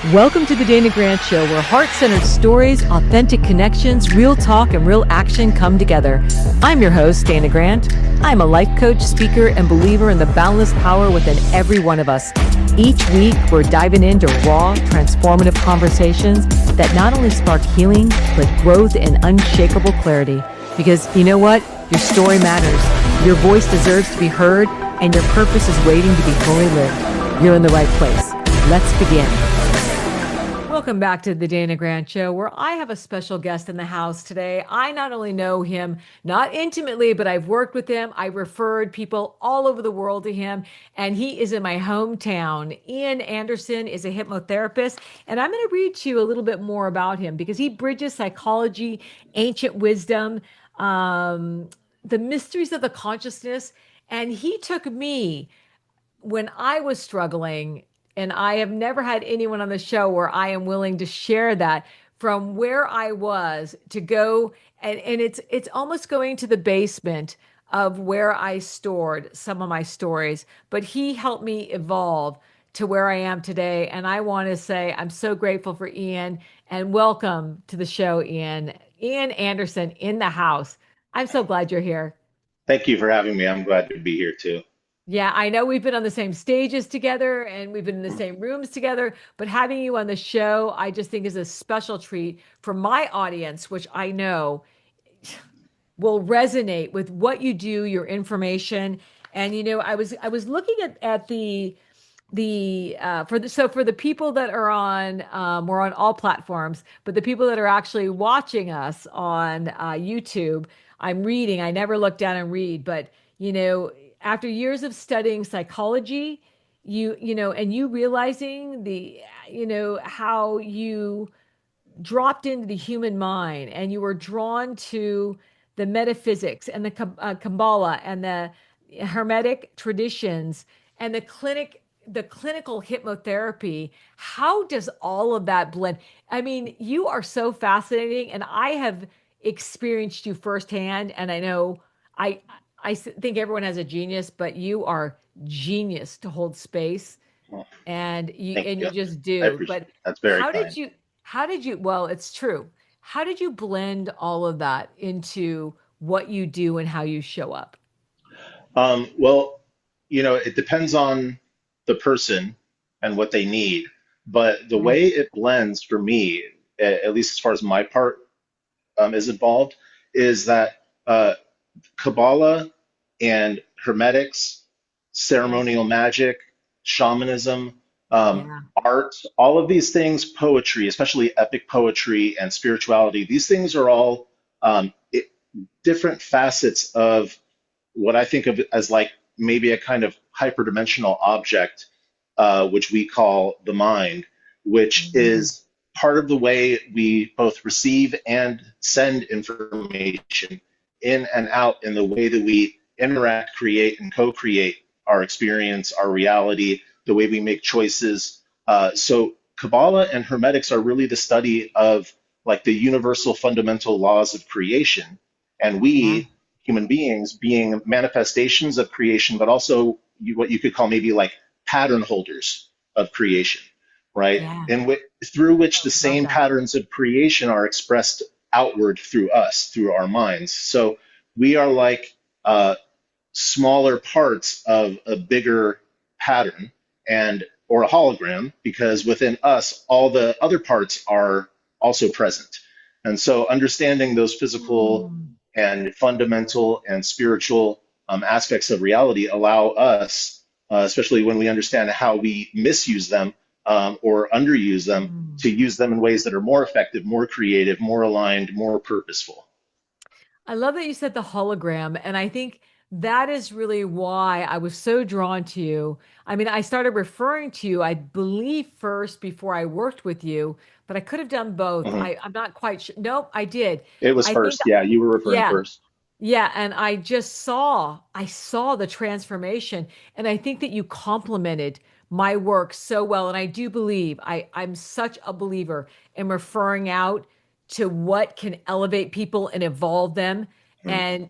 Welcome to the Dana Grant Show, where heart-centered stories, authentic connections, real talk, and real action come together. I'm your host, Dana Grant. I'm a life coach, speaker, and believer in the boundless power within every one of us. Each week, we're diving into raw, transformative conversations that not only spark healing, but growth and unshakable clarity. Because you know what? Your story matters. Your voice deserves to be heard, and your purpose is waiting to be fully lived. You're in the right place. Let's begin. Welcome back to the Dana Grant Show, where I have a special guest in the house today. I not only know him, not intimately, but I've worked with him. I referred people all over the world to him, and he is in my hometown. Ian Anderson is a hypnotherapist, and I'm going to read to you a little bit more about him because he bridges psychology, ancient wisdom, the mysteries of the consciousness, and he took me when I was struggling, and I have never had anyone on the show where I am willing to share that from where I was to go, and it's almost going to the basement of where I stored some of my stories, but he helped me evolve to where I am today. And I want to say I'm so grateful for Ian, and welcome to the show, Ian. Ian Anderson in the house. I'm so glad you're here. Thank you for having me. I'm glad to be here too. Yeah, I know we've been on the same stages together and we've been in the same rooms together, but having you on the show, I just think is a special treat for my audience, which I know will resonate with what you do, your information. And I was looking at the for the people that are on we're on all platforms, but the people that are actually watching us on YouTube, I'm reading. I never look down and read, but after years of studying psychology, and you realizing the how you dropped into the human mind and you were drawn to the metaphysics and the Kabbalah and the Hermetic traditions and the clinical hypnotherapy. How does all of that blend? I mean, you are so fascinating, and I have experienced you firsthand. And I know I think everyone has a genius, but you are genius to hold space, Well, and you thank and you. you just I do. appreciate But it. That's very how did kind. you well, it's true. How did you blend all of that into what you do and how you show up? Well, it depends on the person and what they need, but the Right. way it blends for me, at least as far as my part is involved, is that Kabbalah and Hermetics, Yes. ceremonial magic, shamanism, Yeah. art, all of these things, poetry, especially epic poetry and spirituality, these things are all different facets of what I think of as like maybe a kind of hyperdimensional object, which we call the mind, which Mhm. is part of the way we both receive and send information in and out in the way that we interact, create, and co create our experience, our reality, the way we make choices. So, Kabbalah and Hermetics are really the study of like the universal fundamental laws of creation. And Yeah. we, human beings, being manifestations of creation, but also what you could call maybe like pattern holders of creation, right? Yeah. Through which I the love same that. patterns of creation are expressed outward through us, through our minds. So we are like smaller parts of a bigger pattern and or a hologram because within us all the other parts are also present. And so understanding those physical Mm. and fundamental and spiritual aspects of reality allow us, especially when we understand how we misuse them or underuse them, Mm. to use them in ways that are more effective, more creative, more aligned, more purposeful. I love that you said the hologram. And I think that is really why I was so drawn to you. I mean, I started referring to you, I believe, first before I worked with you, but I could have done both. Mhm. I'm not quite sure. Nope, I did. It was I think, first. Yeah, you were referring yeah, first. yeah. And I saw the transformation. And I think that you complemented my work so well. And I do believe, I'm such a believer in referring out to what can elevate people and evolve them. Mhm. And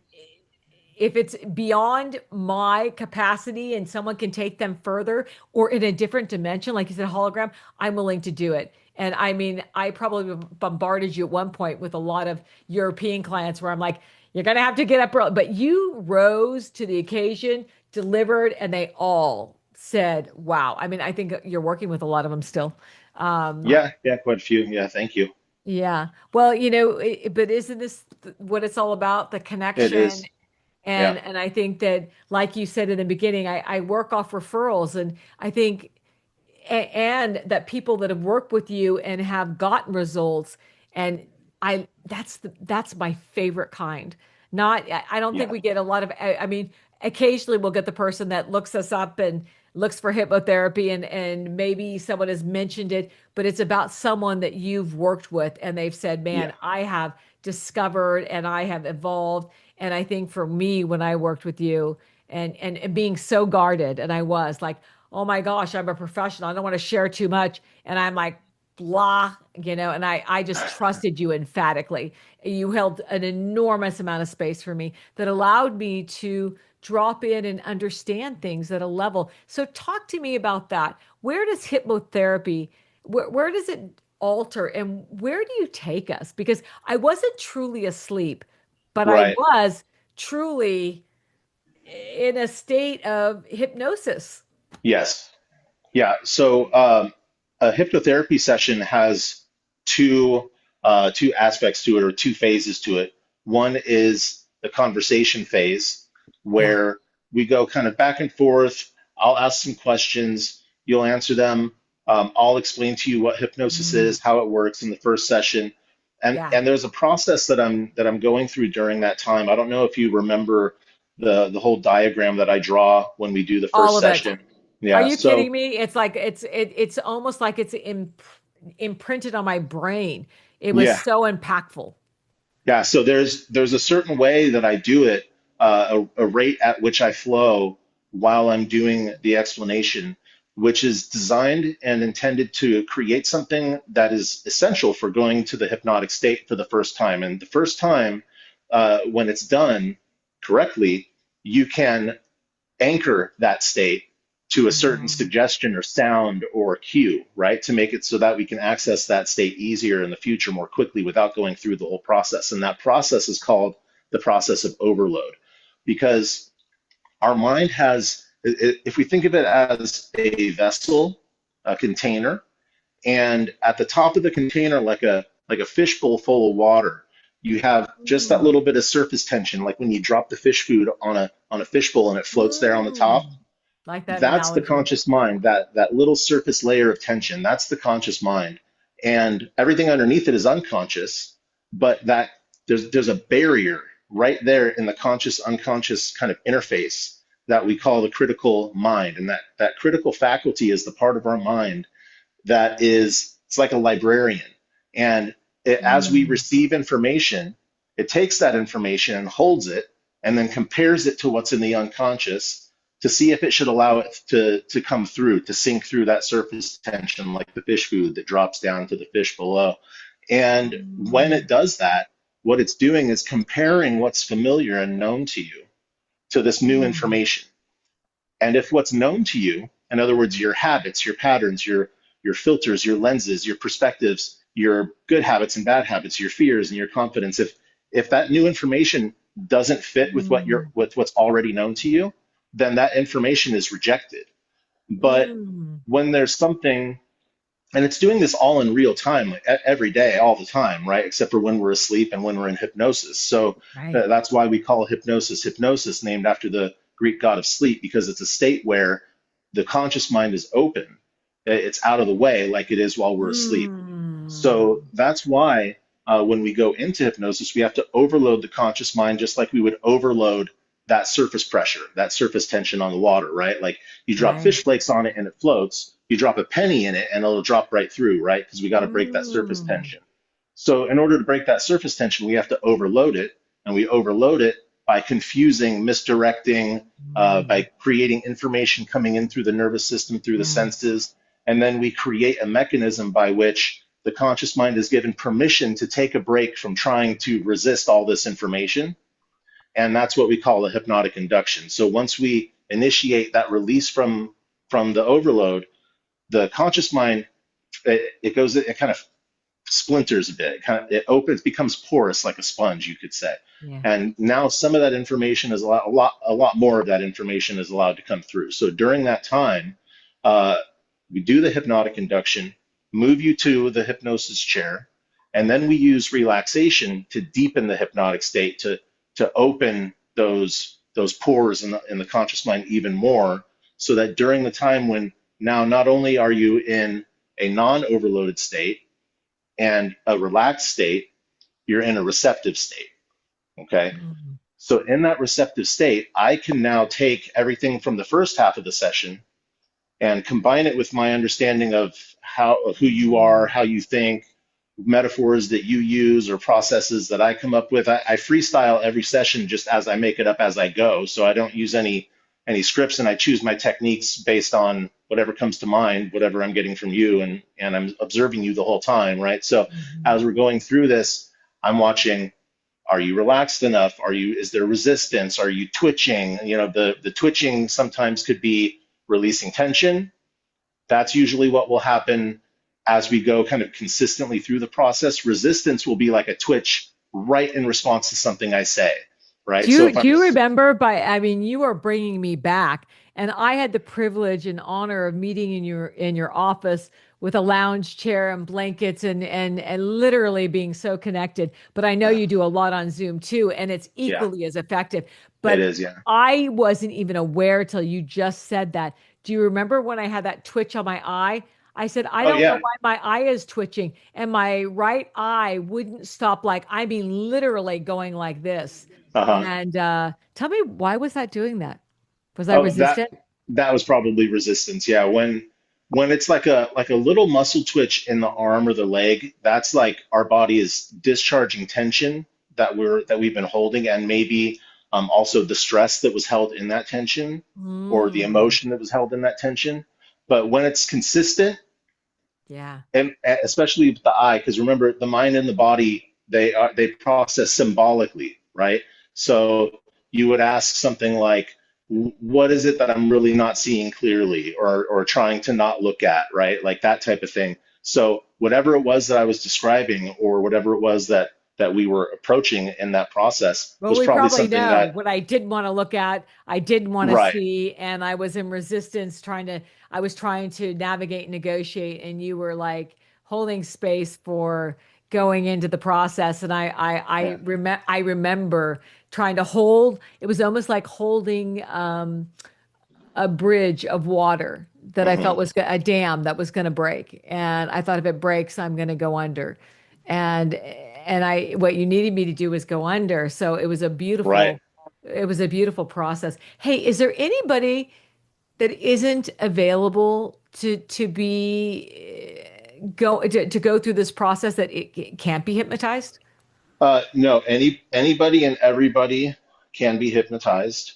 if it's beyond my capacity and someone can take them further or in a different dimension, like you said, hologram, I'm willing to do it. And I mean, I probably bombarded you at one point with a lot of European clients where I'm like, you're going to have to get up early. But you rose to the occasion, delivered, and they all said, wow. I mean, I think you're working with a lot of them still. Um, Yeah, yeah, quite a few. Yeah, thank you. yeah. Well, but isn't this what it's all about? The It connection. is. Yeah, And I think that, like you said in the beginning, I work off referrals, and I think and that people that have worked with you and have gotten results, and that's my favorite kind. Not I don't think yeah, we get a lot of I mean, occasionally we'll get the person that looks us up and looks for hypnotherapy, and maybe someone has mentioned it, but it's about someone that you've worked with and they've said, yeah, man, I have discovered and I have evolved. And I think for me, when I worked with you and being so guarded, and I was like, oh my gosh, I'm a professional. I don't want to share too much. And I'm like, blah, and I just trusted you emphatically. You held an enormous amount of space for me that allowed me to drop in and understand things at a level. So talk to me about that. Where does hypnotherapy, where does it alter and where do you take us? Because I wasn't truly asleep, but I right. was truly in a state of hypnosis. Yes. Yeah. So a hypnotherapy session has two aspects to it, or two phases to it. One is the conversation phase, Yeah. where we go kind of back and forth. I'll ask some questions, you'll answer them. I'll explain to you what hypnosis Mm, is, how it works in the first session, and yeah. and there's a process that I'm going through during that time. I don't know if you remember the whole diagram that I draw when we do the All first of it. session. Are Yeah. you So kidding me? It's like it's almost like it's imprinted on my brain. It was yeah. so impactful. Yeah, so there's a certain way that I do it, a rate at which I flow while I'm doing the explanation, which is designed and intended to create something that is essential for going to the hypnotic state for the first time. And the first time, when it's done correctly, you can anchor that state to a certain Mm, suggestion or sound or cue, right? To make it so that we can access that state easier in the future more quickly without going through the whole process. And that process is called the process of overload, because our mind has, if we think of it as a vessel, a container, and at the top of the container, like a fishbowl full of water, you have just that mm, little bit of surface tension, like when you drop the fish food on a fishbowl and it floats there on the top. mm. Like that That's the analogy. conscious mind, that little surface layer of tension. That's the conscious mind. And everything underneath it is unconscious, but that there's a barrier right there in the conscious unconscious kind of interface that we call the critical mind. And that critical faculty is the part of our mind that is, it's like a librarian. And as we Mm, receive information, it takes that information and holds it and then compares it to what's in the unconscious to see if it should allow it to come through, to sink through that surface tension, like the fish food that drops down to the fish below. And when mm, it does that, what it's doing is comparing what's familiar and known to you to this new mm, information. And if what's known to you, in other words, your habits, your patterns, your filters, your lenses, your perspectives, your good habits and bad habits, your fears and your confidence, if that new information doesn't fit with mm, with what's already known to you, then that information is rejected. But mm. when there's something, and it's doing this all in real time, like every day, all the time, right? Except for when we're asleep and when we're in hypnosis. So Right. that's why we call hypnosis, named after the Greek god of sleep, because it's a state where the conscious mind is open. It's out of the way, like it is while we're asleep. So Mm, that's why when we go into hypnosis, we have to overload the conscious mind just like we would overload that surface pressure, that surface tension on the water, right? Like you drop right. fish flakes on it and it floats. You drop a penny in it and it'll drop right through, right? Because we got to break that surface Mm, tension. So in order to break that surface tension, we have to overload it, and we overload it by confusing, misdirecting, by mm, creating information coming in through the nervous system, through the mm. senses, and then we create a mechanism by which the conscious mind is given permission to take a break from trying to resist all this information And that's what we call a hypnotic induction. So once we initiate that release from the overload, the conscious mind, it kind of splinters a bit. It opens, becomes porous like a sponge, you could say. Yeah. And now some of that information is a lot more of that information is allowed to come through. So during that time, uh, we do the hypnotic induction, move you to the hypnosis chair, and then we use relaxation to deepen the hypnotic state to open those pores in the conscious mind even more, so that during the time when now not only are you in a non-overloaded state and a relaxed state, you're in a receptive state. Okay. Mhm. So in that receptive state, I can now take everything from the first half of the session and combine it with my understanding of who you are, how you think, metaphors that you use or processes that I come up with. I freestyle every session just as I make it up as I go. So I don't use any scripts, and I choose my techniques based on whatever comes to mind, whatever I'm getting from you, and I'm observing you the whole time, right? So Mhm. as we're going through this, I'm watching, are you relaxed enough? Is there resistance? Are you twitching? The twitching sometimes could be releasing tension. That's usually what will happen as we go kind of consistently through the process. Resistance will be like a twitch right in response to something I say, right? So if Do I'm, you remember I mean, you are bringing me back, and I had the privilege and honor of meeting in your office with a lounge chair and blankets and literally being so connected. But I know yeah, you do a lot on Zoom too, and it's yeah, equally as effective. it But is, yeah. I wasn't even aware till you just said that. Do you remember when I had that twitch on my eye? I said, I Oh don't know yeah, why my eye is twitching, and my right eye wouldn't stop, like, I mean, literally going like this. uh-huh. And tell me, why was that doing that? Was I Oh, resistant? that was probably resistance. Yeah, when it's like a little muscle twitch in the arm or the leg, that's like our body is discharging tension that we've been holding, and maybe also the stress that was held in that tension or the Mm, emotion that was held in that tension. But when it's consistent, yeah. and especially with the eye, because remember, the mind and the body, they process symbolically, right? So you would ask something like, what is it that I'm really not seeing clearly, or trying to not look at, right? Like that type of thing. So whatever it was that I was describing, or whatever it was that we were approaching in that process, Well, was we probably probably something know that, what I didn't want to look at, I didn't want to right. see, and I was in resistance I was trying to navigate, negotiate, and you were like holding space for going into the process. And Yeah. I remember trying to hold, it was almost like holding a bridge of water that I felt Hmm. was a dam that was going to break. And I thought if it breaks, I'm going to go under. And what you needed me to do was go under. So Right. it was a beautiful process. Hey, is there anybody that isn't available to be to go through this process that it can't be hypnotized? No, anybody and everybody can be hypnotized.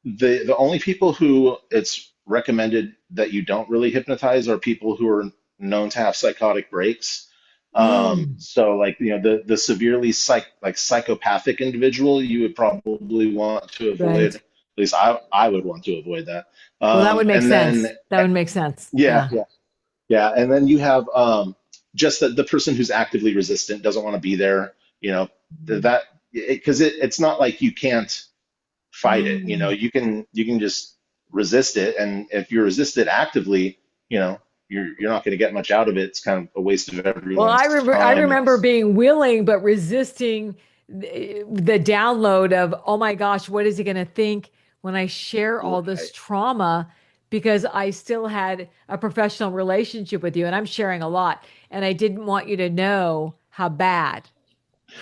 The only people who it's recommended that you don't really hypnotize are people who are known to have psychotic breaks. Mm, So like the severely psychopathic individual, you would probably want to avoid. right. At least I would want to avoid that. Well, that would make And then sense. That would make sense. yeah, Yeah. yeah, yeah. And then you have just the person who's actively resistant, doesn't want to be there. You know that because it's not like you can't fight it. Mm. You can just resist it, and if you resist it actively, you're not going to get much out of it. It's kind of a waste of Well, everyone's I time. remember being willing but resisting the download of, oh my gosh, what is he going to think when I share all this Right. trauma? Because I still had a professional relationship with you, and I'm sharing a lot, and I didn't want you to know how bad,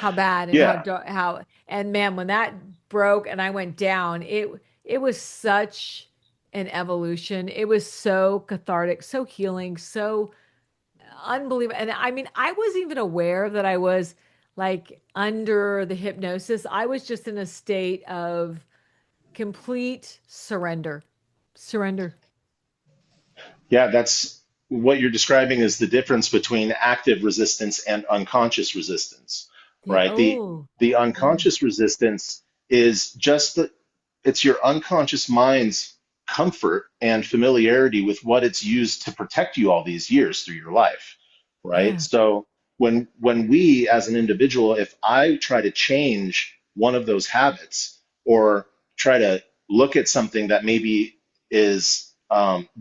and Yeah. how, and man, when that broke and I went down, it was such an evolution. It was so cathartic, so healing, so unbelievable. And I mean, I wasn't even aware that I was like under the hypnosis. I was just in a state of complete surrender. Surrender. Yeah, that's what you're describing is the difference between active resistance and unconscious resistance. Yeah. right? Oh, The yeah. unconscious resistance is just it's your unconscious mind's comfort and familiarity with what it's used to protect you all these years through your life, right? Yeah. So when we as an individual, if I try to change one of those habits or try to look at something that maybe is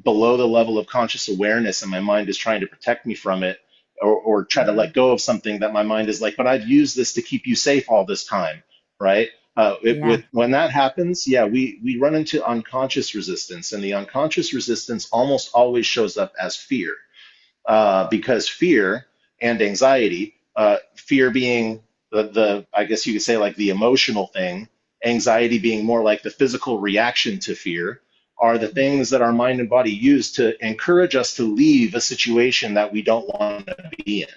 below the level of conscious awareness and my mind is trying to protect me from it, or try to Mhm. let go of something that my mind is like, but I've used this to keep you safe all this time, right? Yeah. When that happens, yeah, we run into unconscious resistance, and the unconscious resistance almost always shows up as fear, because fear and anxiety, fear being the I guess you could say like the emotional thing, anxiety being more like the physical reaction to fear, are the things that our mind and body use to encourage us to leave a situation that we don't want to be in,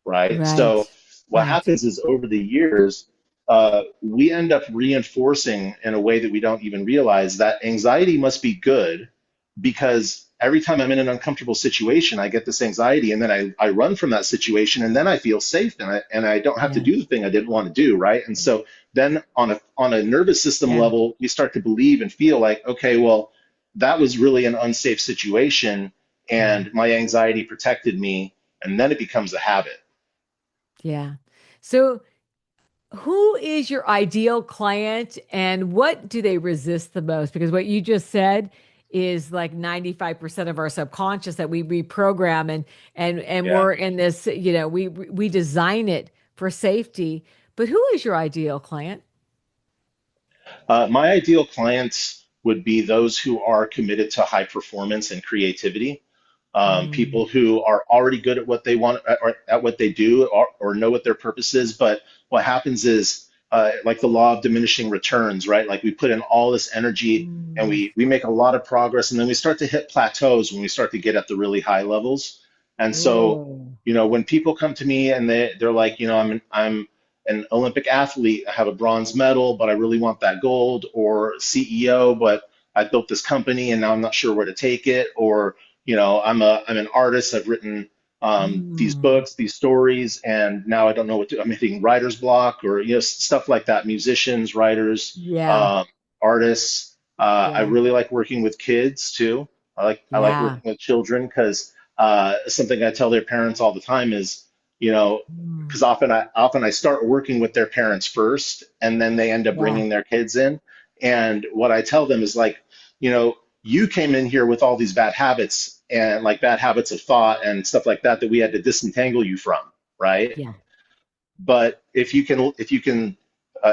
right? So Right. what Right. happens is over the years, we end up reinforcing in a way that we don't even realize that anxiety must be good, because every time I'm in an uncomfortable situation, I get this anxiety, and then I run from that situation, and then I feel safe, and I don't have to Yeah. do the thing I didn't want to do, right? And so then on a nervous system Yeah. level, we start to believe and feel like, okay, well, that was really an unsafe situation, Yeah. and my anxiety protected me, and then it becomes a habit. Yeah. So, who is your ideal client and what do they resist the most? Because what you just said is like 95% of our subconscious that we reprogram and Yeah. we're in this, we design it for safety. But who is your ideal client? My ideal clients would be those who are committed to high performance and creativity, Mm. people who are already good at what they want, or at what they do, or know what their purpose is. But what happens is, like the law of diminishing returns, right? Like we put in all this energy and Mm. we make a lot of progress, and then we start to hit plateaus when we start to get at the really high levels. And so, Oh. when people come to me and they're like, I'm an Olympic athlete, I have a bronze medal, but I really want that gold, or CEO, but I built this company and now I'm not sure where to take it, or I'm an artist. I've written these Mm. books, these stories, and now I don't know what to. I'm hitting writer's block, or stuff like that. Musicians, writers, Yeah. artists. I Yeah. really like working with kids too. I like Yeah. working with children, because something I tell their parents all the time is, Mm. because often I start working with their parents first, and then they end up Yeah. bringing their kids in. And what I tell them is like, you came in here with all these bad habits, and like bad habits of thought and stuff like that we had to disentangle you from, right? Yeah. But if you can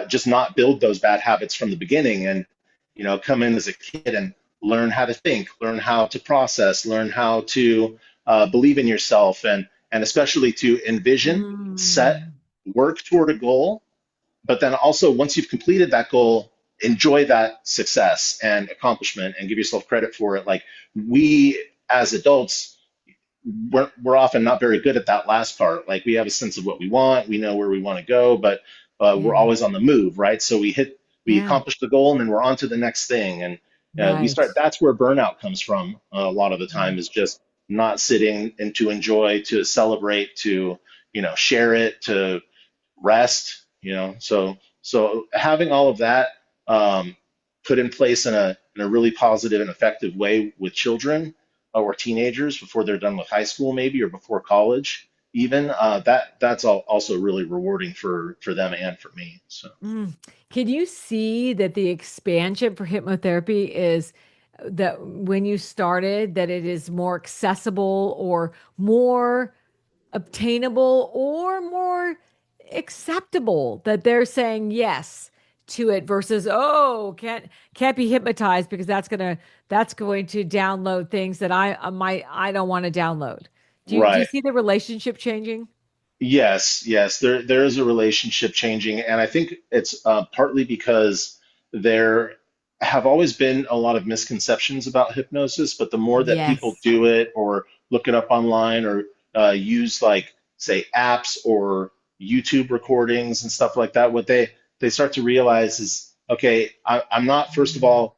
just not build those bad habits from the beginning, and come in as a kid and learn how to think, learn how to process, learn how to believe in yourself, and especially to envision, set, Mm. work toward a goal, but then also once you've completed that goal, enjoy that success and accomplishment and give yourself credit for it. Like, we as adults, we're often not very good at that last part. Like, we have a sense of what we want, we know where we want to go, but we're Yeah. always on the move, right? So we Yeah. accomplish the goal, and then we're on to the next thing. And we Right. start, that's where burnout comes from, a lot of the time, is just not sitting and to enjoy, to celebrate, to share it, to rest, so having all of that put in place in a really positive and effective way with children, or teenagers before they're done with high school, maybe, or before college even, that's also really rewarding for them and for me. So Mm. Can you see that the expansion for hypnotherapy is that when you started, that it is more accessible or more obtainable or more acceptable, that they're saying yes to it versus, oh, can't be hypnotized because that's going to download things that I don't want to download. Do you right. see the relationship changing? Yes, yes, there is a relationship changing, and I think it's partly because there have always been a lot of misconceptions about hypnosis, but the more that people Yes. do it, or look it up online, or use, like, say, apps or YouTube recordings and stuff like that, what they start to realize is, okay, I'm not, first of Mm. all,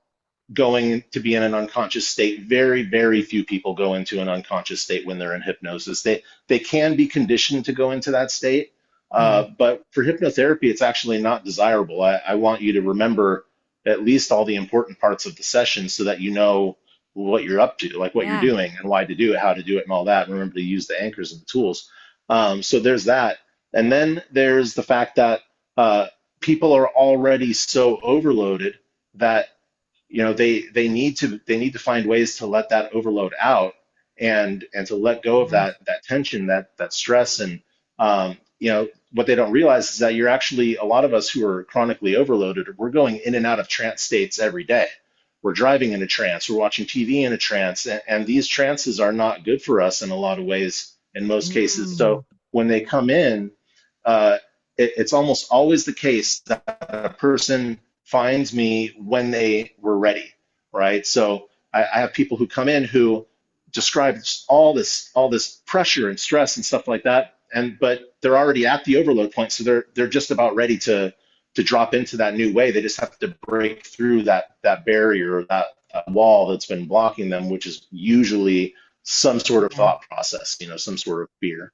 going to be in an unconscious state. Very, very few people go into an unconscious state when they're in hypnosis. They can be conditioned to go into that state, Yeah. But for hypnotherapy, it's actually not desirable. I want you to remember at least all the important parts of the session so that you know what you're up to, like what you're Yeah. doing and why to do it, how to do it, and all that. Remember to use the anchors and the tools. So there's that. And then there's the fact that people are already so overloaded that they need to find ways to let that overload out and to let go of Right. that tension, that stress. And what they don't realize is that you're actually, a lot of us who are chronically overloaded, we're going in and out of trance states every day. We're driving in a trance, we're watching TV in a trance, and these trances are not good for us in a lot of ways in most cases. Mm. So when they come in, uh, it's almost always the case that a person finds me when they were ready, right? So I have people who come in who describe all this pressure and stress and stuff like that, and but they're already at the overload point, so they're just about ready to drop into that new way. They just have to break through that barrier or that wall that's been blocking them, which is usually some sort of Yeah. thought process, some sort of fear.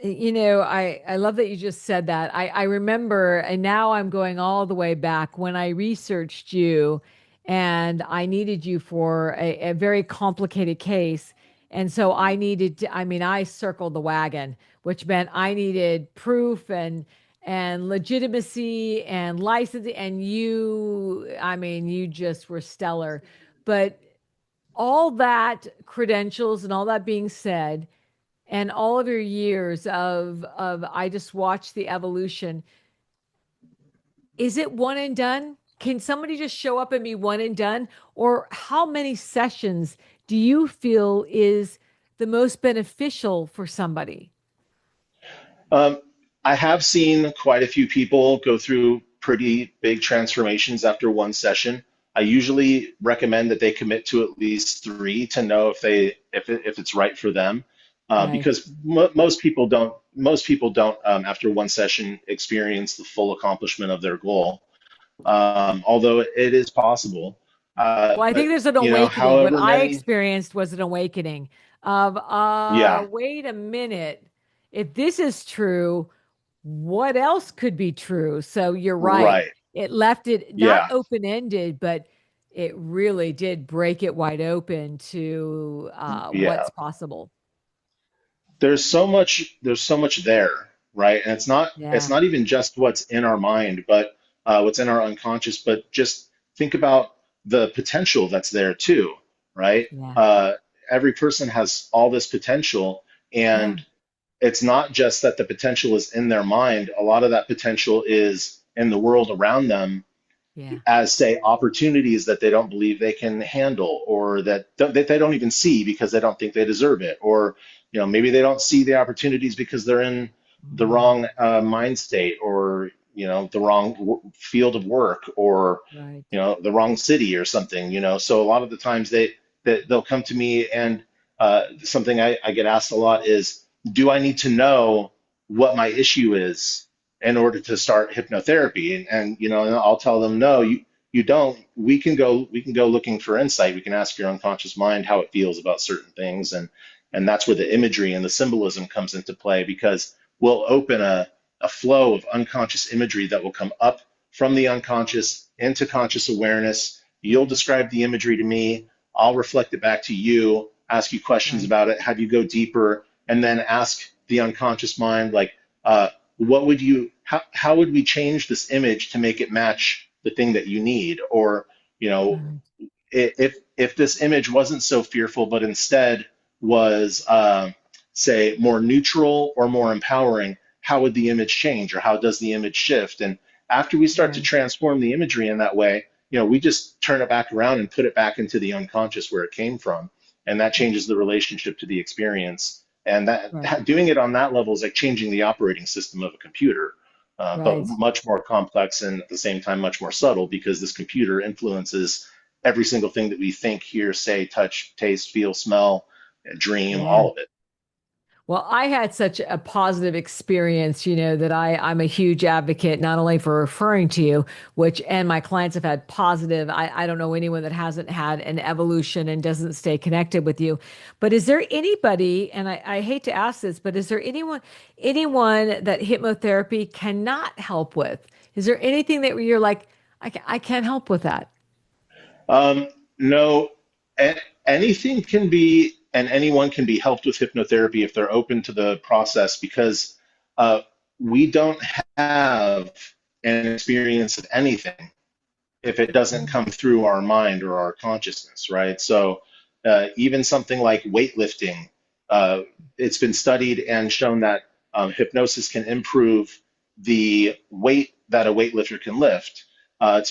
I love that you just said that. I remember, and now I'm going all the way back when I researched you and I needed you for a very complicated case. And so I needed to, I mean, I circled the wagon, which meant I needed proof and legitimacy and licensing. And you just were stellar. But all that credentials and all that being said, and all of your years of I just watched the evolution. Is it one and done? Can somebody just show up and be one and done? Or how many sessions do you feel is the most beneficial for somebody? Um, I have seen quite a few people go through pretty big transformations after one session. I usually recommend that they commit to at least three to know if it's right for them, Right. because most people don't after one session experience the full accomplishment of their goal. Although it is possible, Well, I think but there's an awakening. What however I many, experienced was an awakening of, yeah, wait a minute. If this is true, what else could be true? So you're right. right, It left it not yeah, open-ended, but it really did break it wide open to yeah. what's possible. There's so much there, right? And it's Yeah. not even just what's in our mind, but what's in our unconscious, but just think about the potential that's there too, right? Yeah. Every person has all this potential, Yeah. and it's not just that the potential is in their mind. A lot of that potential is in the world around them, Yeah. as say opportunities that they don't believe they can handle, or that they don't even see because they don't think they deserve it, or maybe they don't see the opportunities because they're in the Mm, wrong mind state, or the wrong field of work, or right. the wrong city or something. So a lot of the times they'll come to me, and something I get asked a lot is, do I need to know what my issue is in order to start hypnotherapy? And I'll tell them, no, you don't. We can go looking for insight. We can ask your unconscious mind how it feels about certain things, and that's where the imagery and the symbolism comes into play, because we'll open a flow of unconscious imagery that will come up from the unconscious into conscious awareness. You'll Right. describe the imagery to me, I'll reflect it back to you, ask you questions Right. about it, have you go deeper, and then ask the unconscious mind, like, uh, how would we change this image to make it match the thing that you need? Or, you know, Right. if this image wasn't so fearful, but instead was, say, more neutral or more empowering, how would the image change, or how does the image shift? And after we start to Right. transform the imagery in that way, we just turn it back around and put it back into the unconscious where it came from, and that changes the relationship to the experience. And Right. doing it on that level is like changing the operating system of a computer, but Right. much more complex, and at the same time much more subtle, because this computer influences every single thing that we think, hear, say, touch, taste, feel, smell, dream, Yeah. all of it. Well, I had such a positive experience, that I'm a huge advocate, not only for referring to you, which, and my clients have had positive. I don't know anyone that hasn't had an evolution and doesn't stay connected with you. But is there anybody, and I hate to ask this, but is there anyone that hypnotherapy cannot help with? Is there anything that you're like, I can't help with that? No, a- anything can be, and anyone can be helped with hypnotherapy if they're open to the process, because uh, we don't have an experience of anything if it doesn't come through our mind or our consciousness, right? So even something like weightlifting, uh, it's been studied and shown that hypnosis can improve the weight that a weightlifter can lift. I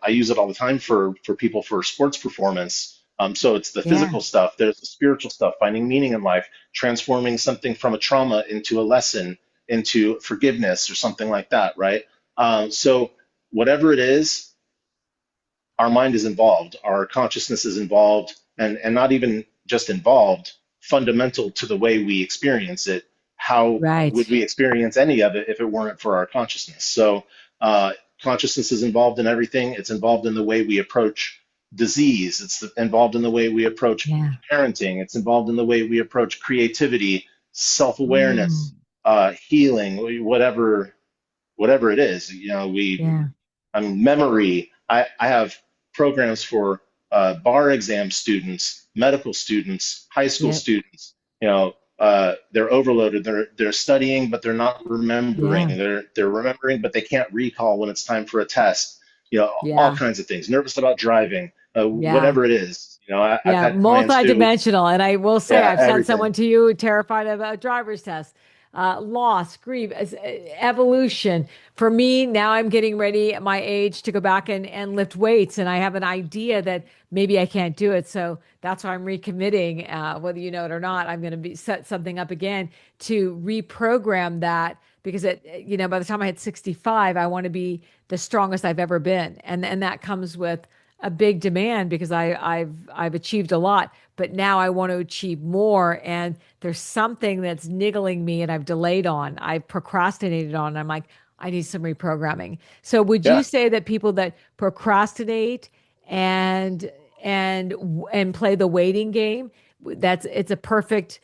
use it all the time for people for sports performance. So it's the Yeah, physical stuff, there's the spiritual stuff, finding meaning in life, transforming something from a trauma into a lesson, into forgiveness or something like that, right? So whatever it is, our mind is involved, our consciousness is involved, and not even just involved, fundamental to the way we experience it. How would right. we experience any of it if it weren't for our consciousness? So, consciousness is involved in everything. It's involved in the way we approach disease, it's involved in the way we approach Yeah. parenting, it's involved in the way we approach creativity, self Mm, awareness, healing, whatever it is. yeah. I mean, memory. I have programs for bar exam students, medical students, high school Yeah. students. They're overloaded. They're studying, but they're not remembering. Yeah. They're remembering, but they can't recall when it's time for a test. All Yeah. kinds of things. Nervous about driving, Yeah. whatever it is. I've Yeah, had clients do, multidimensional. And I will say, yeah, I've sent everything. someone to you terrified of a driver's test, loss, grief, evolution. For me, now I'm getting ready at my age to go back and lift weights. And I have an idea that maybe I can't do it. So that's why I'm recommitting, whether you know it or not, I'm going to be set something up again to reprogram that because by the time I hit 65, I want to be the strongest I've ever been. And that comes with a big demand because I've achieved a lot, but now I want to achieve more. And there's something that's niggling me and I've delayed on, I've procrastinated on. I'm like, I need some reprogramming. So would you Yeah, say that people that procrastinate and and play the waiting game, it's a perfect,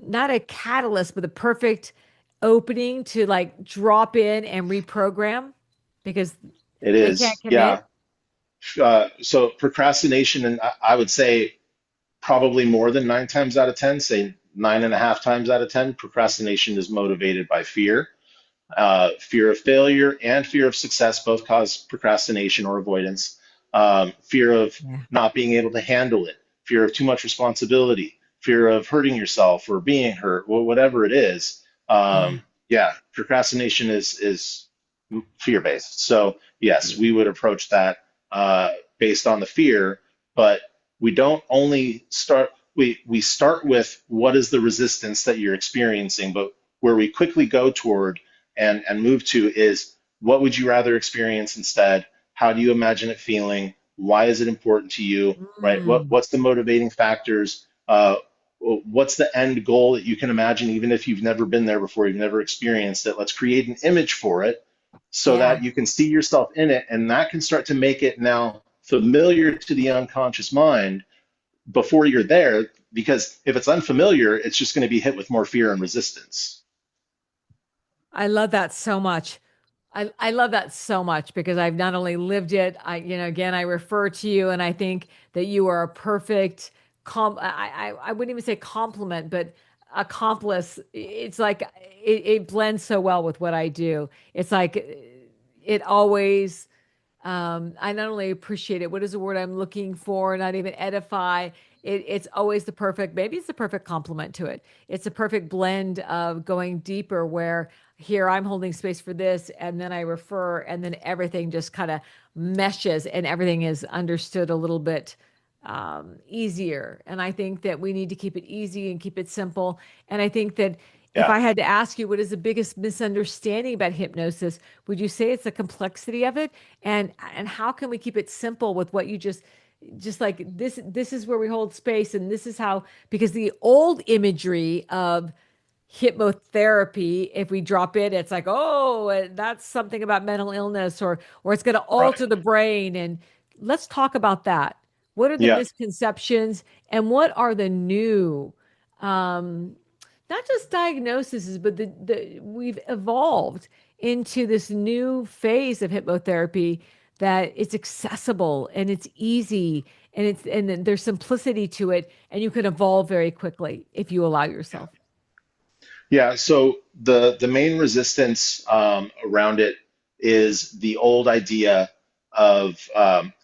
not a catalyst, but the perfect opening to like drop in and reprogram because it they can't is. Yeah. commit? So procrastination, and I would say probably more than 9 times out of 10, say 9.5 times out of 10, procrastination is motivated by fear. Fear of failure and fear of success both cause procrastination or avoidance. Fear of Yeah. not being able to handle it, fear of too much responsibility, fear of hurting yourself or being hurt, whatever it is. Yeah. Yeah, procrastination is fear based. So yes, we would approach that based on the fear, but we don't only start. We start with what is the resistance that you're experiencing, but where we quickly go toward and move to is what would you rather experience instead? How do you imagine it feeling? Why is it important to you? Right? Mm, What's the motivating factors? What's the end goal that you can imagine, even if you've never been there before, you've never experienced it? Let's create an image for it so yeah. that you can see yourself in it, and that can start to make it now familiar to the unconscious mind before you're there. Because if it's unfamiliar, it's just going to be hit with more fear and resistance. I love that so much. I love that so much because I've not only lived it, again, I refer to you and I think that you are a perfect I wouldn't even say compliment, but accomplice. It's like it blends so well with what I do. It's like it always I not only appreciate it, what is the word I'm looking for? Not even edify. It's always the perfect, maybe it's the perfect complement to it. It's a perfect blend of going deeper where here I'm holding space for this, and then I refer, and then everything just kind of meshes and everything is understood a little bit easier. And I think that we need to keep it easy and keep it simple. And I think that if Yeah. I had to ask you what is the biggest misunderstanding about hypnosis, would you say it's the complexity of it? And how can we keep it simple with what you just just like this is where we hold space, and this is how, because the old imagery of hypnotherapy, if we drop it, it's like, oh, that's something about mental illness, or it's going to Right. alter the brain. And let's talk about that. What are the Yeah. misconceptions, and what are the new, um not just diagnoses, but the we've evolved into this new phase of hypnotherapy, that it's accessible and it's easy, and then there's simplicity to it, and you can evolve very quickly if you allow yourself. Yeah, so the main resistance around it is the old idea of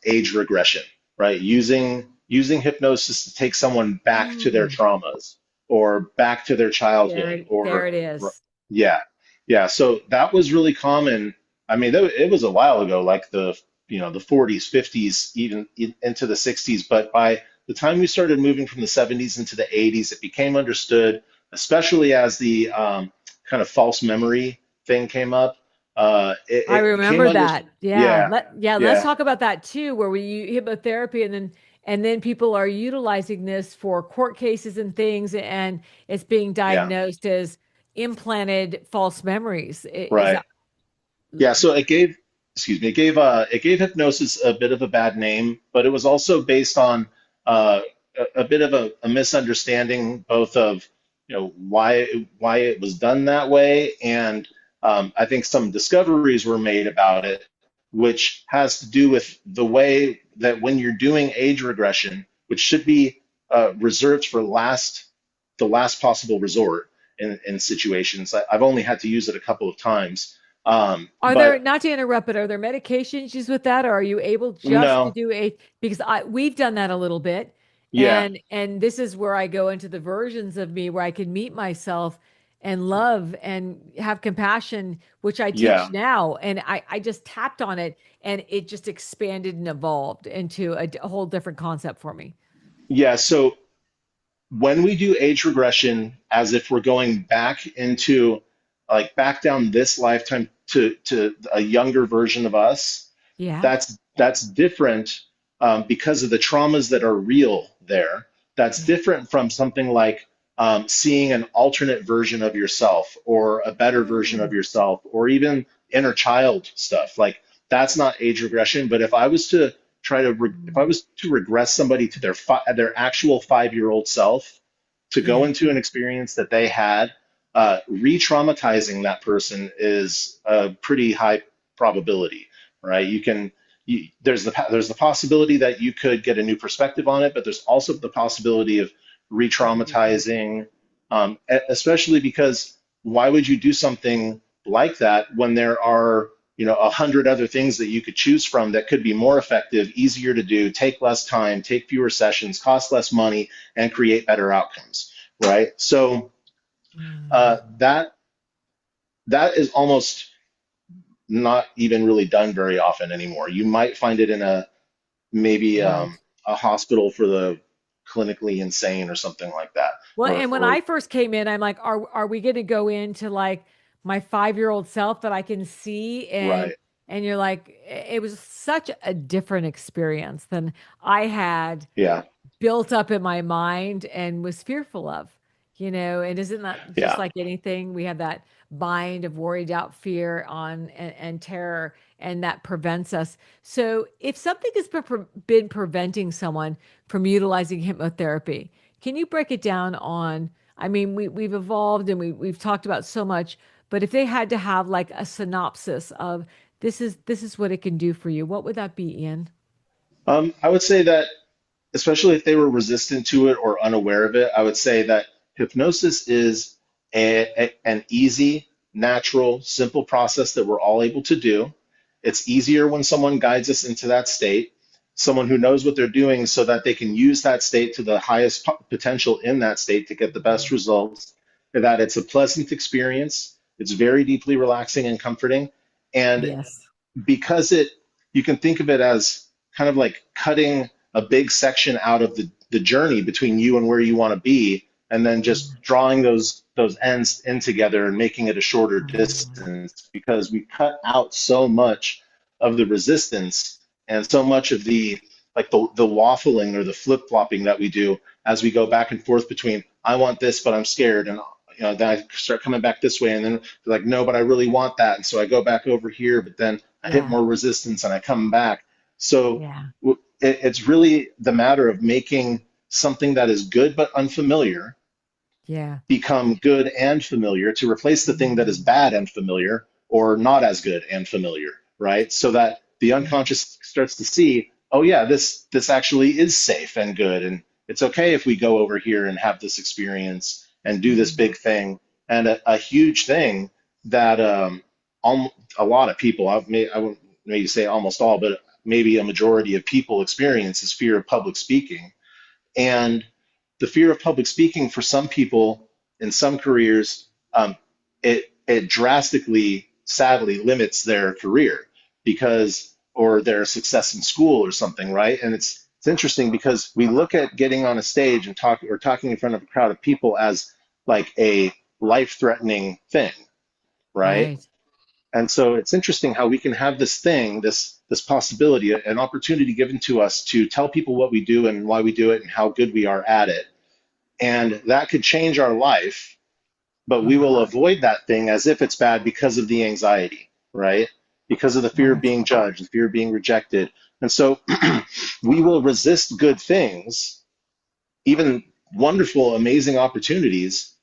age regression, right? Using hypnosis to take someone back to their Mm, traumas or back to their childhood there or it is. yeah, yeah. So that was really common. I mean, it was a while ago, like the 40s, 50s, even into the 60s. But by the time we started moving from the 70s into the 80s, it became understood, especially as the kind of false memory thing came up. I It became remember under, that. Yeah. yeah, Let's yeah, talk about that too, where we hypnotherapy, and then people are utilizing this for court cases and things, and it's being yeah, diagnosed as implanted false memories. Is right. that Yeah, so excuse me, it gave hypnosis a bit of a bad name, but it was also based on a bit of a misunderstanding, both of why it was done that way, and I think some discoveries were made about it, which has to do with the way that when you're doing age regression, which should be reserved for the last possible resort in situations. I've only had to use it a couple of times. Are there, But not to interrupt, but are there medication issues with that, or are you able just to no, do a, because we've done that a little bit, yeah, and this is where I go into the versions of me where I can meet myself and love and have compassion, which I teach yeah, now, and I just tapped on it, and it just expanded and evolved into a whole different concept for me. yeah. So when we do age regression, as if we're going back into like back down this lifetime to a younger version of us, Yeah. that's different because of the traumas that are real there. That's Yeah. different from something like seeing an alternate version of yourself or a better version of Mm. yourself or even inner child stuff. Like that's not age regression. But if I Mm. was to regress somebody to their actual 5 year old self to go Yeah. into an experience that they had, re-traumatizing that person is a pretty high probability, right? There's the possibility that you could get a new perspective on it, but there's also the possibility of re-traumatizing, especially because why would you do something like that when there are 100 other things that you could choose from that could be more effective, easier to do, take less time, take fewer sessions, cost less money, and create better outcomes, right? So Mm. that is almost not even really done very often anymore. You might find it in maybe Right. a hospital for the clinically insane or something like that. Well, Or and when or I first came in, I'm like, are we going to go into like my 5-year-old self that I can see? right, And you're like, it was such a different experience than I had yeah, built up in my mind and was fearful of, and isn't that just yeah. like anything? We have that bind of worry, doubt, fear on and terror, and that prevents us. So if something has been preventing someone from utilizing hypnotherapy, can you break it down on, I mean, we've evolved and we've talked about so much, but if they had to have like a synopsis of this is what it can do for you, what would that be, Ian? I would say that especially if they were resistant to it or unaware of it, I would say that hypnosis is an easy, natural, simple process that we're all able to do. It's easier when someone guides us into that state, someone who knows what they're doing so that they can use that state to the highest potential in that state to get the best results, that it's a pleasant experience. It's very deeply relaxing and comforting. And Yes. because you can think of it as kind of like cutting a big section out of the journey between you and where you want to be, and then just drawing those ends in together and making it a shorter Mm. distance because we cut out so much of the resistance and so much of like the waffling or the flip flopping that we do as we go back and forth between I want this but I'm scared, and then I start coming back this way, and then they're like, no, but I really want that, and so I go back over here, but then I hit Yeah. more resistance and I come back. So Yeah. it's really the matter of making something that is good but unfamiliar Yeah. become good and familiar to replace the thing that is Mm. bad and familiar or not as good and familiar, right? So that the Yeah. unconscious starts to see, oh yeah, this actually is safe and good, and it's okay if we go over here and have this experience and do this Mm. big thing. And a huge thing that a lot of people, I wouldn't maybe say almost all, but maybe a majority of people experience is fear of public speaking. And the fear of public speaking for some people in some careers, it drastically, sadly, limits their career because or their success in school or something, right? And it's interesting because we look at getting on a stage and talking in front of a crowd of people as like a life-threatening thing, right? Right. And so it's interesting how we can have this thing, this possibility, an opportunity given to us to tell people what we do and why we do it and how good we are at it. And that could change our life, but we Yeah. will avoid that thing as if it's bad because of the anxiety, right? Because of the fear of Right. being judged, the fear of being rejected. And so we will resist good things, even wonderful, amazing opportunities,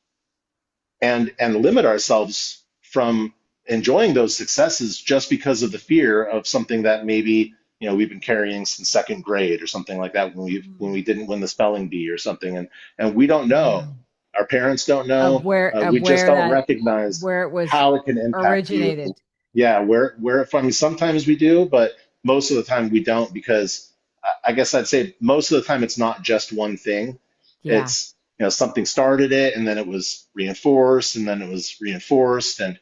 and limit ourselves from enjoying those successes just because of the fear of something that maybe we've been carrying since second grade or something like that when Mm. we didn't win the spelling bee or something, and we don't know, Yeah. our parents don't Of know, where we of just where don't that recognize where it was how it can impact you. originated. Yeah, where I mean, sometimes we do, but most of the time we don't, because I guess I'd say most of the time it's not just one thing. Yeah. It's something started it, and then it was reinforced, and then it was reinforced, and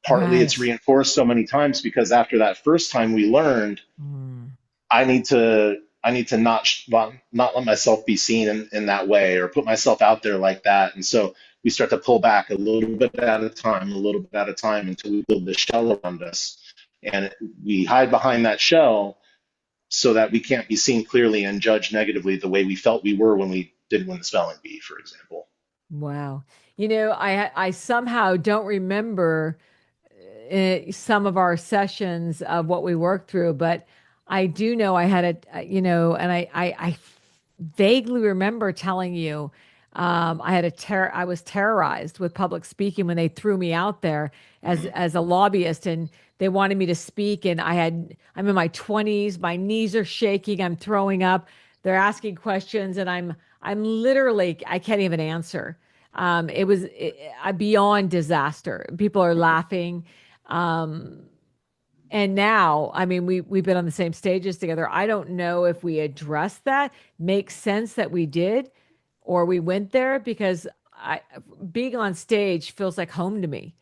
partly it's Right. reinforced so many times because after that first time we learned, Mm. I need to not let myself be seen in that way or put myself out there like that. And so we start to pull back a little bit at a time, a little bit at a time, until we build the shell around us. And we hide behind that shell so that we can't be seen clearly and judged negatively the way we felt we were when we did win the spelling bee, for example. Wow. I somehow don't remember some of our sessions of what we worked through, but I do know I had and I vaguely remember telling you I was terrorized with public speaking when they threw me out there Mhm. as a lobbyist, and they wanted me to speak, and I'm in my 20s, my knees are shaking, I'm throwing up, they're asking questions, and I'm literally I can't even answer. It was a beyond disaster. People are laughing. Um, and now, I mean, we've been on the same stages together. I don't know if we addressed that. Makes sense that we did, or we went there because I being on stage feels like home to me.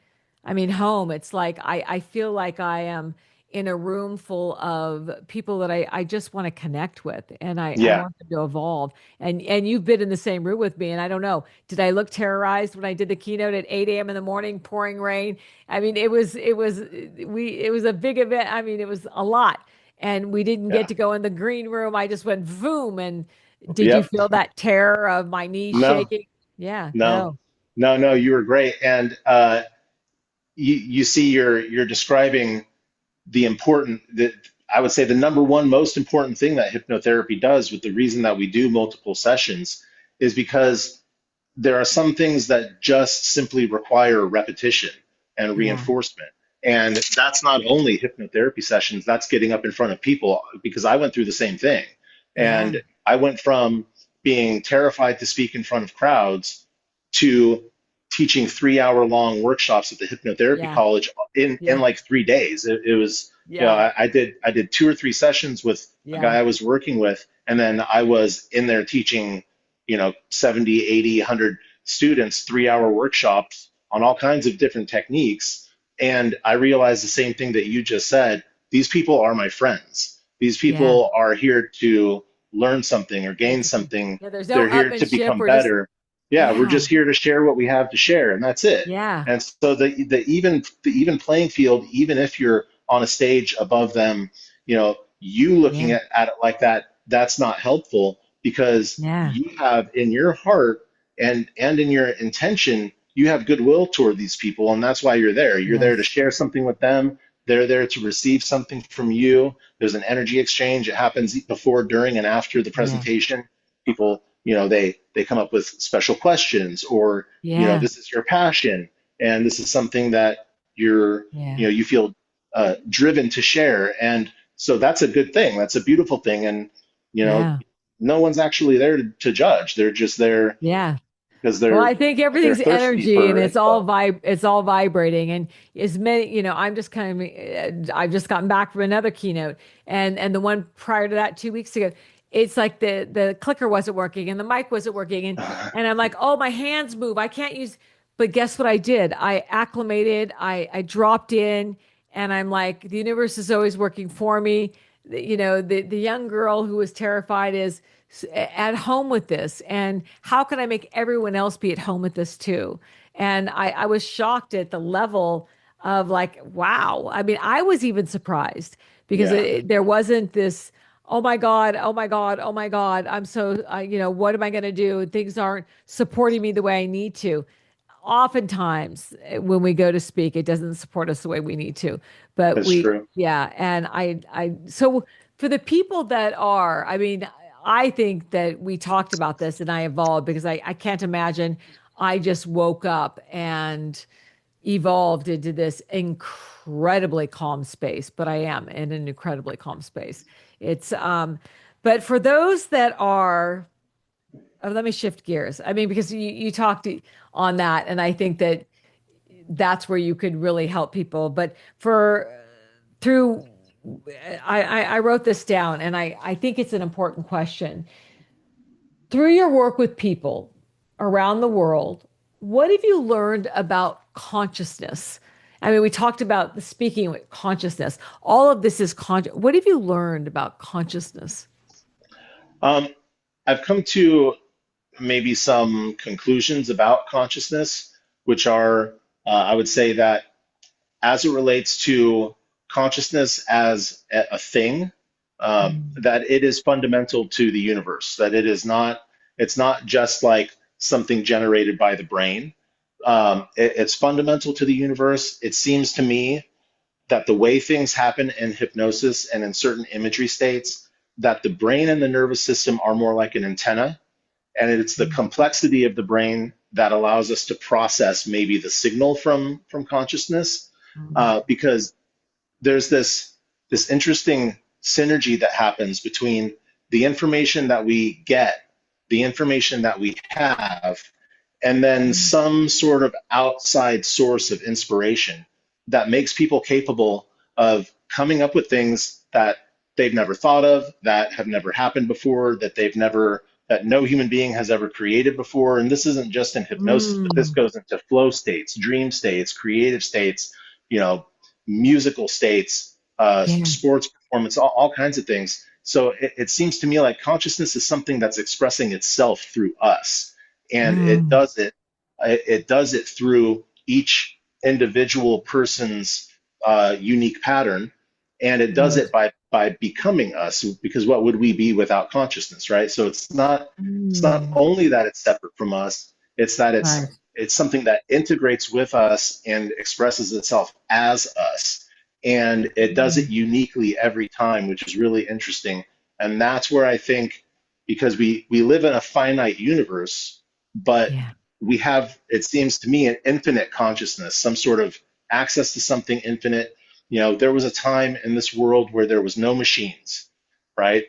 I mean, home. It's like I feel like I am in a room full of people that I just want to connect with, and I Yeah, want them to evolve. And you've been in the same room with me, and I don't know, did I look terrorized when I did the keynote at 8 a.m. in the morning, pouring rain? I mean, it was a big event. I mean, it was a lot. And we didn't get yeah, to go in the green room. I just went boom. And did you yep. feel that terror of my knees No, shaking? Yeah, no, no. no. You were great, and you see, you're describing the important that I would say the number one most important thing that hypnotherapy does, with the reason that we do multiple sessions, is because there are some things that just simply require repetition and Yeah, reinforcement. And that's not only hypnotherapy sessions, that's getting up in front of people, because I went through the same thing. yeah, And I went from being terrified to speak in front of crowds to teaching 3 hour long workshops at the hypnotherapy yeah, college in yeah, like 3 days. It was, yeah, I did 2 or 3 sessions with a guy yeah, I was working with, and then I was in there teaching 70, 80, 100 students 3 hour workshops on all kinds of different techniques. And I realized the same thing that you just said. These people are my friends. These yeah. people are here to learn something or gain It's something. yeah, there's no They're here to upmanship. become We're just better. Yeah, we're yeah, just here to share what we have to share, and that's it. yeah, And so the even playing field, even if you're on a stage above them, you looking yeah, at it like that, that's not helpful because Yeah. you have in your heart and in your intention, you have goodwill toward these people, and that's why you're there. You're there to Yes. share something with them. They're there to receive something from you. There's an energy exchange. It happens before, during, and after the Yeah. presentation. People, they come up with special questions, or Yeah. this is your passion, and this is something that Yeah. you feel driven to share, and so that's a good thing. That's a beautiful thing, and you know, Yeah. no one's actually there to judge. They're just there Yeah. because Well, I think they're everything's thirsty energy and for info. it's all vibrating. And as many, I'm just kind of I've just gotten back from another keynote, and the one prior to that 2 weeks ago, it's like the clicker wasn't working and the mic wasn't working, and I'm like, oh, my hands move. I can't use, but guess what I did? I acclimated, I dropped in, and I'm like, the universe is always working for me. The young girl who was terrified is at home with this, and how can I make everyone else be at home with this too? And I was shocked at the level of, like, wow. I mean, I was even surprised because Yeah, there wasn't this, oh my God, oh my God, oh my God, I'm so what am I going to do? Things aren't supporting me the way I need to. Oftentimes when we go to speak, it doesn't support us the way we need to. But that's true. yeah. And so for the people that are, I mean, I think that we talked about this and I evolved because I can't imagine I just woke up and evolved into this incredibly calm space, but I am in an incredibly calm space. But for those that are, let me shift gears. I mean, because you talked on that, and I think that that's where you could really help people. But for through, I wrote this down, and I think it's an important question. Through your work with people around the world, what have you learned about consciousness? I mean, we talked about the speaking with consciousness. All of this is What have you learned about consciousness? Um, I've come to maybe some conclusions about consciousness, which are, I would say that as it relates to consciousness as a thing, Mm, that it is fundamental to the universe, that it's not just like something generated by the brain. It's fundamental to the universe. It seems to me that the way things happen in hypnosis and in certain imagery states, that the brain and the nervous system are more like an antenna, and it's the mm, complexity of the brain that allows us to process maybe the signal from consciousness, mm, because there's this interesting synergy that happens between the information that we get, the information that we have, and then mm, some sort of outside source of inspiration that makes people capable of coming up with things that they've never thought of, that have never happened before, that no human being has ever created before. And this isn't just in hypnosis, but this mm. goes into flow states, dream states, creative states, you know, musical states, Yeah. sports performance, all kinds of things. So it seems to me like consciousness is something that's expressing itself through us, and Mm, it does it through each individual person's unique pattern, and it does it yes. by becoming us, because what would we be without consciousness, right? So it's not Mm, only that it's separate from us, it's that right. it's something that integrates with us and expresses itself as us, and it does it Mm, uniquely every time, which is really interesting. And that's where I think, because we live in a finite universe, but yeah. we have, it seems to me, an infinite consciousness, some sort of access to something infinite. There was a time in this world where there was no machines, right?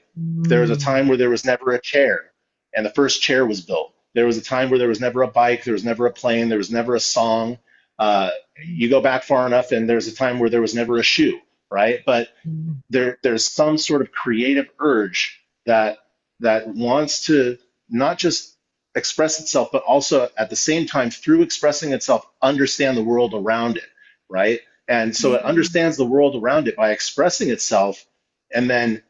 There was a Mm, time where there was never a chair, and the first chair was built. There was a time where there was never a bike, there was never a plane, there was never a song. Uh, you go back far enough, and there's a time where there was never a shoe, right? But mm, there's some sort of creative urge that wants to not just express itself, but also at the same time, through expressing itself, understand the world around it, right? And so it mm, understands the world around it by expressing itself, and then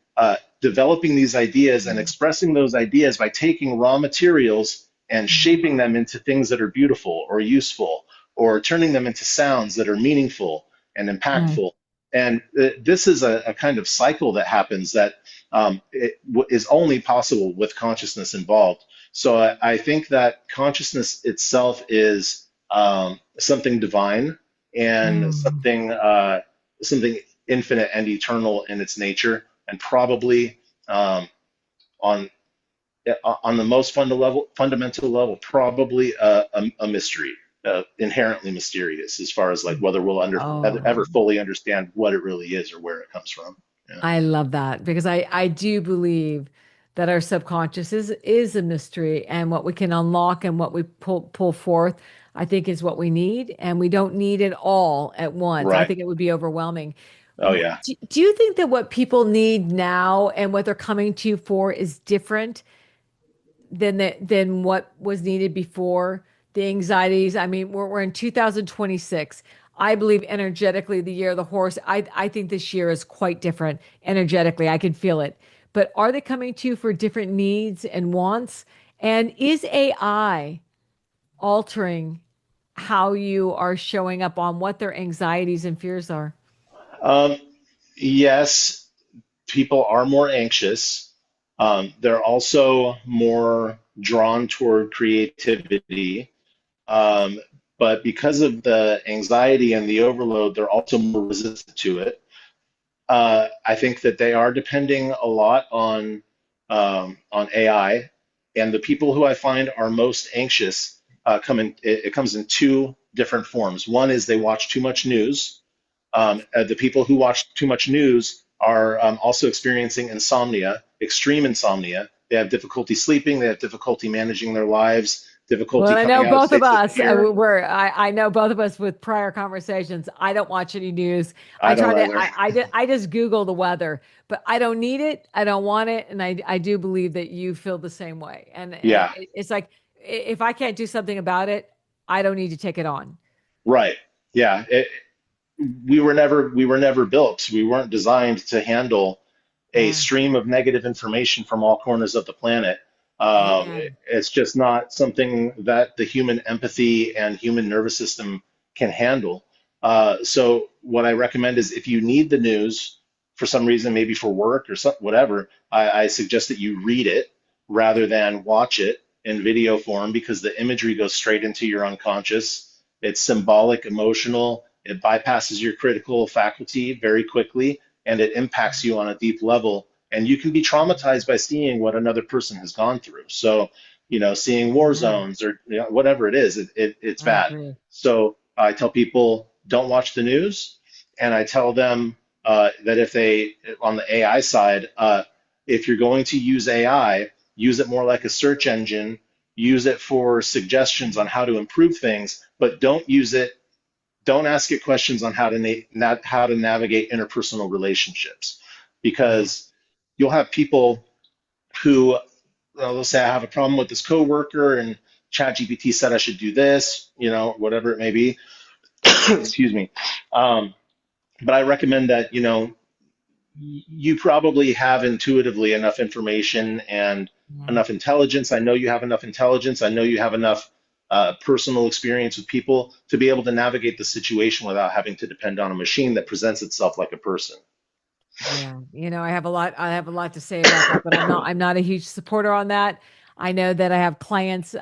developing these ideas and expressing those ideas by taking raw materials and mm, shaping them into things that are beautiful or useful, or turning them into sounds that are meaningful and right. impactful. And this is a kind of cycle that happens that is only possible with consciousness involved. So I think that consciousness itself is something divine and Mm. something infinite and eternal in its nature, and probably um, on on the most fundamental level, probably a mystery, inherently mysterious, as far as like whether we'll ever Oh, fully understand what it really is or where it comes from. Yeah. I love that because I do believe that our subconscious is a mystery, and what we can unlock and what we pull forth, I think is what we need, and we don't need it all at once. I Right. think it would be overwhelming. Oh yeah. Do you think that what people need now and what they're coming to you for is different than what was needed before? The anxieties. I mean, we're in 2026. I believe energetically the year of the horse. I think this year is quite different energetically. I can feel it. But are they coming to you for different needs and wants? And is AI altering how you are showing up on what their anxieties and fears are? Um, yes, people are more anxious. They're also more drawn toward creativity. Um, but because of the anxiety and the overload, they're also more resistant to it. I think that they are depending a lot on AI, and the people who I find are most anxious it comes in two different forms. One is they watch too much news. The people who watch too much news are also experiencing insomnia, extreme insomnia. They have difficulty sleeping. They have difficulty managing their lives, Well, difficulty I coming know out of both of states of us. fear. I know both of us with prior conversations. I don't watch any news. I don't either. I just Google the weather, but I don't need it. I don't want it, and I do believe that you feel the same way. And Yeah, it's like if I can't do something about it, I don't need to take it on. right. Yeah, we were never built. We weren't designed to handle a Yeah. stream of negative information from all corners of the planet. Amen. It's just not something that the human empathy and human nervous system can handle. So what I recommend is if you need the news for some reason, maybe for work or some, whatever, I suggest that you read it rather than watch it in video form because the imagery goes straight into your unconscious. It's symbolic, emotional. It bypasses your critical faculty very quickly, and it impacts you on a deep level. And you can be traumatized by seeing what another person has gone through. So, seeing war Amen. zones or whatever it is, it's I bad. agree. So I tell people don't watch the news, and I tell them that if they on the AI side, if you're going to use AI, use it more like a search engine. Use it for suggestions on how to improve things, but don't ask it questions on how to navigate interpersonal relationships Yeah. because you'll have people who they'll say I have a problem with this coworker and ChatGPT said I should do this, whatever it may be. Excuse me. Um, but I recommend that you probably have intuitively enough information and Yeah. enough intelligence. I know you have enough intelligence. I know you have enough personal experience with people to be able to navigate the situation without having to depend on a machine that presents itself like a person. Yeah, I have a lot to say about that, but I'm not a huge supporter on that. I know that I have clients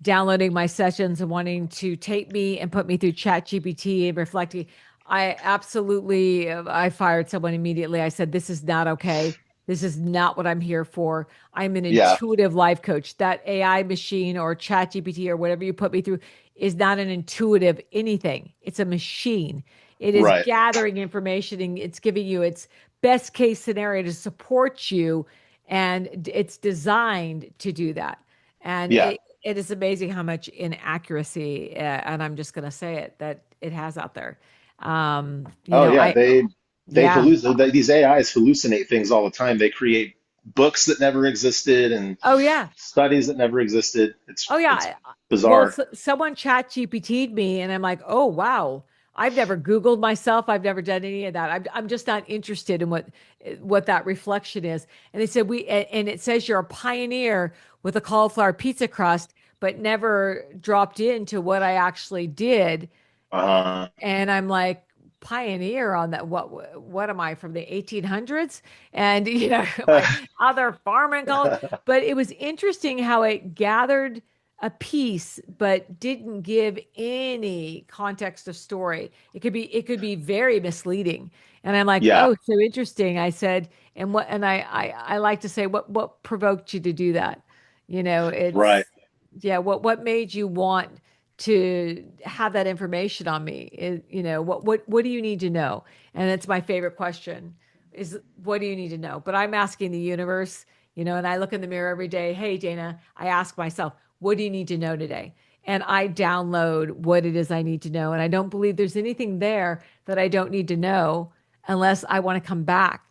downloading my sessions and wanting to tape me and put me through Chat GPT and reflecting. I absolutely I fired someone immediately. I said, this is not okay. This is not what I'm here for. I'm an Yeah, intuitive life coach. That AI machine or Chat GPT or whatever you put me through is not an intuitive anything. It's a machine. It is right. gathering information and it's giving you its best case scenario to support you. And it's designed to do that. And Yeah. it is amazing how much inaccuracy, and I'm just going to say it, that it has out there. Oh yeah. They Yeah. hallucinate. These AIs hallucinate things all the time. They create books that never existed and Oh, yeah. studies that never existed. Oh It's yeah. Well, bizarre. someone chat GPT'd me and I'm like, oh wow. I've never Googled myself. I've never done any of that. I'm just not interested in what that reflection is. And they said and it says you're a pioneer with a cauliflower pizza crust, but never dropped into what I actually did. Uh, And I'm like, pioneer on that. What am I, from the 1800s? And like how they're farming gold. But it was interesting how it gathered a piece but didn't give any context of story. It could be very misleading. And I'm like, Yeah, oh, so interesting. I said, and I like to say, what provoked you to do that? right. It's, yeah, what made you want to have that information on me? What do you need to know? And it's my favorite question, is what do you need to know? But I'm asking the universe, and I look in the mirror every day. Hey, Dana, I ask myself, what do you need to know today? And I download what it is I need to know. And I don't believe there's anything there that I don't need to know unless I want to come back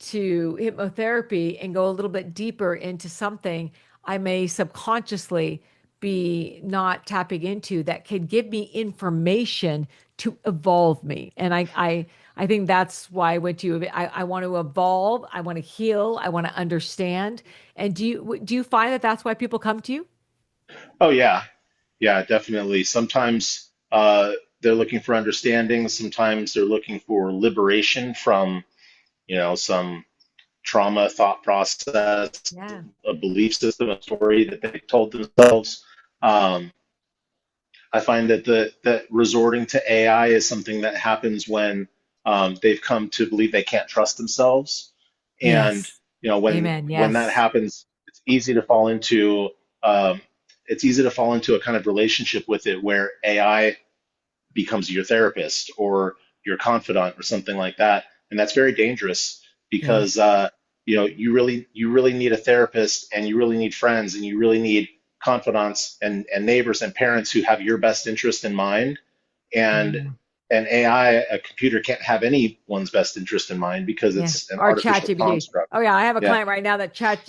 to hypnotherapy and go a little bit deeper into something I may subconsciously be not tapping into that could give me information to evolve me. And I think that's why I went to. I want to evolve. I want to heal. I want to understand. And do you find that that's why people come to you? Oh yeah, yeah, definitely. Sometimes they're looking for understanding. Sometimes they're looking for liberation from, some trauma, thought process, Yeah. a belief system, a story that they told themselves. Um, I find that that resorting to AI is something that happens when they've come to believe they can't trust themselves, and Yes. Amen. when that Yes. happens, it's easy to fall into um, a kind of relationship with it where AI becomes your therapist or your confidant or something like that, and that's very dangerous Yeah. because you really need a therapist, and you really need friends, and you really need confidants and neighbors and parents who have your best interest in mind. And Amen. an AI, a computer, can't have anyone's best interest in mind because Yeah. it's an Or chat artificial GPT. construct. Oh yeah, I have a Yeah, client right now that chat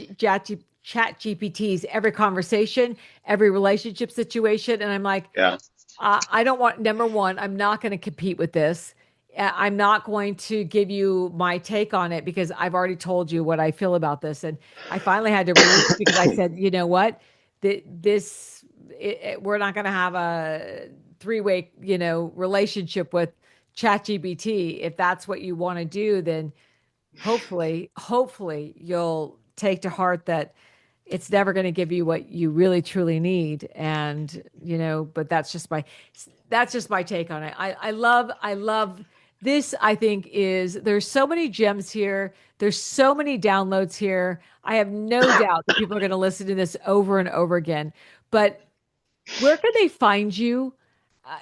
GPTs every conversation, every relationship situation. And I'm like, yeah, I don't want, number one, I'm not going to compete with this. I'm not going to give you my take on it because I've already told you what I feel about this. And I finally had to release because I said, you know what? We're not going to have a three-way, relationship with ChatGPT. If that's what you want to do, then hopefully you'll take to heart that it's never going to give you what you really truly need. And but that's just my take on it. I love this. I think is there's so many gems here, there's so many downloads here. I have no doubt that people are going to listen to this over and over again. But where can they find you?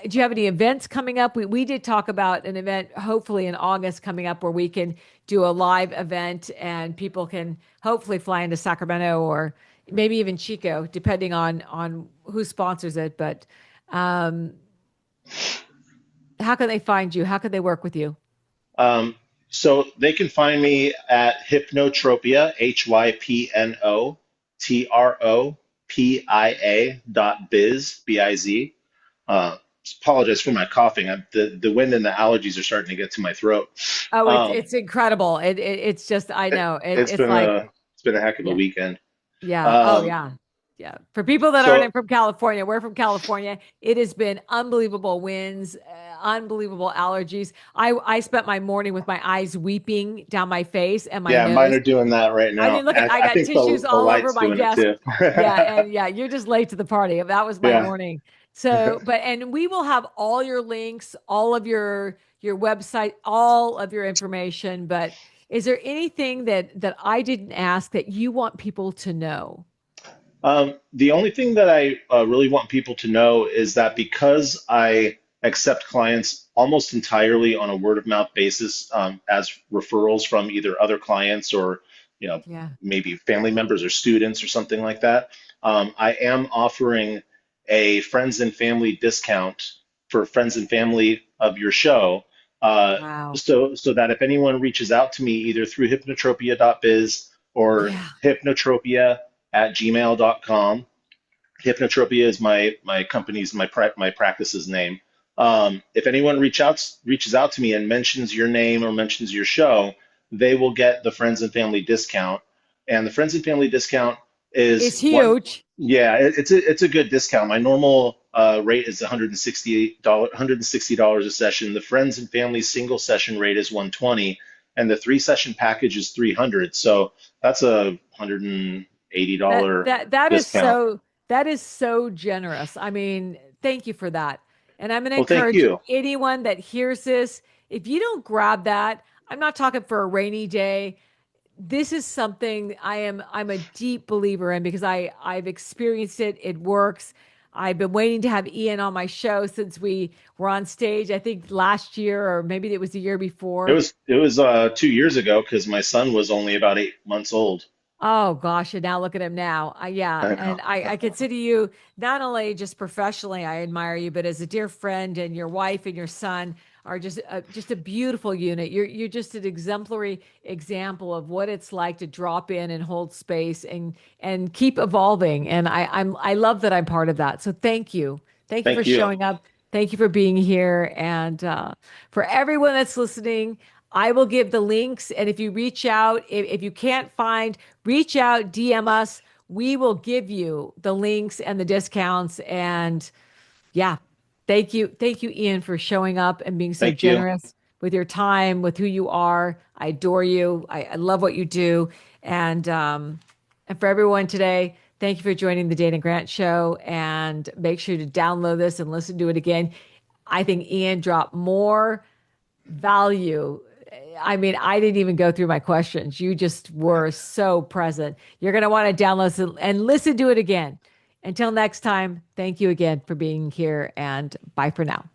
Do you have any events coming up? We did talk about an event, hopefully in August coming up, where we can do a live event and people can hopefully fly into Sacramento or maybe even Chico, depending on who sponsors it. But um, how can they find you? How can they work with you? um, so they can find me at Hypnotropia, hypnotropia.biz, biz. uh, Apologize for my coughing. The wind and the allergies are starting to get to my throat. Oh, it's um, it's incredible. It's just, I it, know it's it's been like, a heck of a yeah. weekend. Yeah. Oh, um, yeah. Yeah. For people that so aren't from California, we're from California. It has been unbelievable winds, unbelievable allergies. I spent my morning with my eyes weeping down my face and my yeah, mine nose. are doing that right I now, mean, look and at, I I got think tissues the all over light's my doing it desk. too. Yeah. And yeah, you're just late to the party. That was my Yeah. morning. So, and we will have all your links, all of your website, all of your information. But is there anything that I didn't ask that you want people to know? The only thing that I really want people to know is that because I accept clients almost entirely on a word of mouth basis, as referrals from either other clients or Yeah. maybe family members or students or something like that, I am offering a friends and family discount for friends and family of your show. Uh, Wow. so that if anyone reaches out to me either through hypnotropia.biz or Yeah. hypnotropia@gmail.com. Hypnotropia is my company's my practice's name. If anyone reaches out to me and mentions your name or mentions your show, they will get the friends and family discount. And the friends and family discount is It's one. huge. Yeah, it's a good discount. My normal rate is $160 a session. The friends and family single session rate is 120, and the three session package is 300. So that's a That $180 that that is discount. so that is so generous. I mean, thank you for that. And I'm going to Well, thank encourage you. anyone that hears this, if you don't grab that, I'm not talking for a rainy day. This is something I'm a deep believer in because I've experienced it. It works. I've been waiting to have Ian on my show since we were on stage, I think last year or maybe it was the year before. It was 2 years ago because my son was only about 8 months old. Oh gosh, and now look at him now. Yeah, I and know. I consider you not only just professionally, I admire you, but as a dear friend, and your wife and your son are just a beautiful unit. You're just an exemplary example of what it's like to drop in and hold space and keep evolving. And I love that I'm part of that. So thank you for Thank you. showing up. Thank you for being here, and for everyone that's listening. I will give the links. And if you reach out, if you can't find, reach out, DM us. We will give you the links and the discounts. And yeah, thank you. Thank you, Ian, for showing up and being so Thank you. generous with your time, with who you are. I adore you. I love what you do. And for everyone today, thank you for joining the Dana Grant Show. And make sure to download this and listen to it again. I think Ian dropped more value. I mean, I didn't even go through my questions. You just were so present. You're going to want to download it and listen to it again. Until next time, thank you again for being here and bye for now.